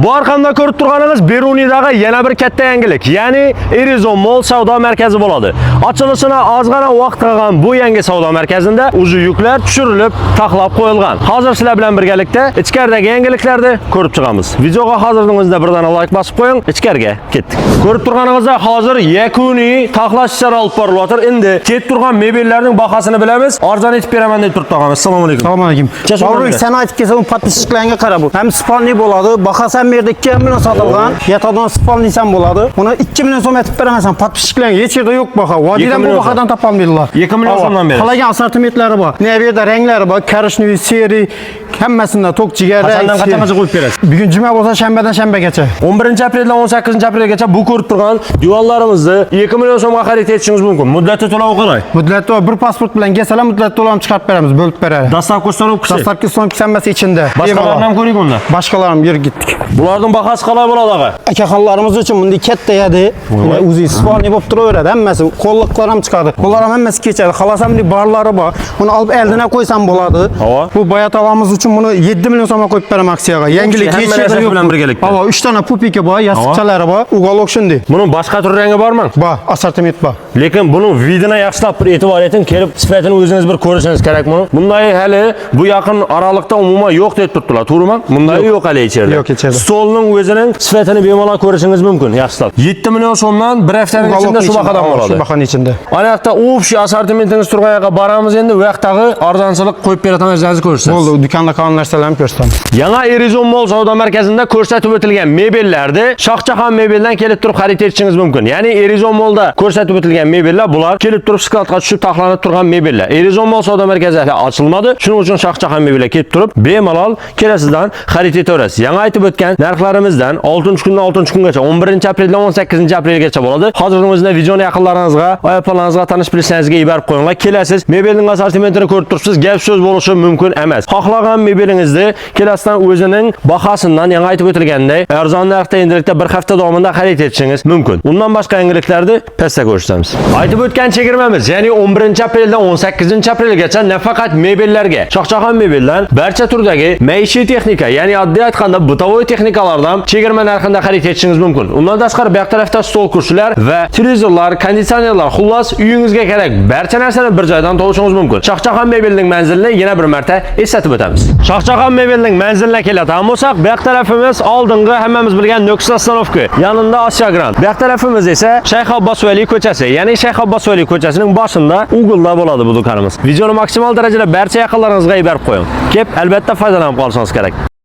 Bu arkamda ko'rib turganingiz Beruniydaga yana bir katta yangilik, ya'ni Erizon Mall savdo markazi bo'ladi. Ochilishini ozgina vaqt qolgan bu yangi savdo markazida uzi yuklar tushirilib, taxlab qo'yilgan. Hozir sizlar bilan birgalikda ichkaridagi yangiliklarni ko'rib chiqamiz. Videoga hozirning o'zida birdan like bosib qo'ying, ichkariga ketdik. Ko'rib turganingizdek, hozir yakuniy taxlash ishlari olib borilyapti. Endi ketib turgan mebellarning bahosini bilamiz. Arzon etib beraman deb turib turganmiz. Assalomu alaykum. Assalomu alaykum. Mavlud, sen aytib kelsan, podpischilarga qarab bu. Ham spalni bo'ladi. Bahasi ham yerda 2 million sotilgan. Yatadan spalnisan bo'ladi. Buni 2 million so'm aytib beraman. Podpischilarga hech yerda yo'q baho. Vodidan bu bahodan topa olmaydilar. 2 million so'mdan berasiz. Qolagan assortimentlari bor. Ne yerda ranglari bor. Karishniy seri hammasida tok jigar rang. Qachondan qachongacha qo'yib berasiz? Bugun juma bo'lsa shanbadan shanbagacha. 11-apreldan 18-aprelgacha bu ko'rib turgan divanlarimizni 2 million so'mga xarid etishingiz mumkin. Muddati to'lov qalay? Muddati bir pasport bilan kelsalar muddati to'lovni chiqarib beramiz, bo'lib beradi. Dastavka ustanov kishi. Dastavka ustanov hammasi ichida. Boshqalarni ham ko'ring unda. Boshqalarim yurib ketdik. Bularning bahasi qalay bo'ladi og'a? Akaxonlarimiz uchun bunday katta yadi. O'zi spalni bo'lib turaveradi, hammasi qo'lliqlar ham chiqadi. Qo'llar ham hammasi kechadi. Xolos ham barlari bor. Buni olib eldina qo'ysam bo'ladi. Bu boyatavamiz uchun buni 7 million so'mga qo'yib beraman aksiyaga. Yangilik hech yerda yo'q bilan birgalikda. Havo 3 dona pupika bor, yastichalari bor, uголок shunday. Buning boshqa tur rangi bormi? Bor, assortiment bor. Lekin buning vidini yaxshilab bir e'tibor eting, kelib sifatini o'zingiz bir ko'rishingiz kerak buni. Bunday hali bu yaqin aralıqda umuman yo'q deb turibdilar, to'g'rimi? Bunday yo'q hali icherida. Yo'q icherida. Stolning o'zining sifatini bemalol ko'rishingiz mumkin, yaxshilab. 7 million so'mdan bir haftaning ichida shu bahodan bo'ladi. Shu bahoning ichida. Ana yoqda общий assortimentingiz turgan yoqqa boramiz endi, u yoqdagi arzonchilik qo'yib beradigan ko'rsatamiz. Bo'ldi, do'konda qolgan narsalarni ko'rsatamiz. Yangi Erizon Mall savdo markazida ko'rsatib o'tilgan mebellarni Shohjahon mebeldan kelib turib xarid etishingiz mumkin. Ya'ni Erizon Mallda ko'rsatib o'tilgan mebellar bular kelib turib skladga tushib taxlanib turgan mebellar. Erizon Mall savdo markazi ochilmadi. Shuning uchun Shohjahon mebellar kelib turib bemalol kelasizdan xarid etaverasiz. Yangi aytib o'tgan narxlarimizdan 6-kundan 6-kungacha 11-apreldan 18-aprelgacha bo'ladi. Hozirning o'zida videoni yaqinlaringizga, oyaplaringizga tanish bilishingizga yuborib qo'yinglar. Kelasiz, mebelning assortimentini ko'rib turibsiz, gap so'z bo'lishi mumkin emas. Xohlagan mebelingizni kelasizdan o'zining bahosidan yangi aytib o'tilganday arzon narxda endilikda bir hafta davomida xarid etishingiz mumkin. Undan boshqa yangiliklarni pastda ko'rsatamiz. Aytib o'tgan chegirmamiz, ya'ni 11-apreldan 18-aprelgacha nafaqat mebellarga, Shohjahon mebeldan barcha turdagi maishiy texnika, ya'ni oddiy aytganda bытовой texnikalardan chegirma narxida xarid etishingiz mumkin. Undan tashqari bu tarafda stol kursilar va televizorlar, konditsionerlar, xullas uyingizga kerak barcha narsani bir joydan topishingiz mumkin. Shohjahon mebelning manzilini yana bir marta eslatib o'tamiz. Shohjahon mebelning manziliga keladigan bo'lsak, bu tarafimiz oldingi hammamiz bilgan Nukus ostanovka, yanında Osiyo Grand. Bu tarafimiz esa Shayx Abbos Vali ko'chasi, ya'ni Shayx Abbos Vali ko'chasining boshida uyg'unda bo'ladi bu do'konimiz. Videoni maksimal darajada barcha yaqinlaringizga yuborib qo'ying. Kep albatta foydalanib qolishingiz kerak.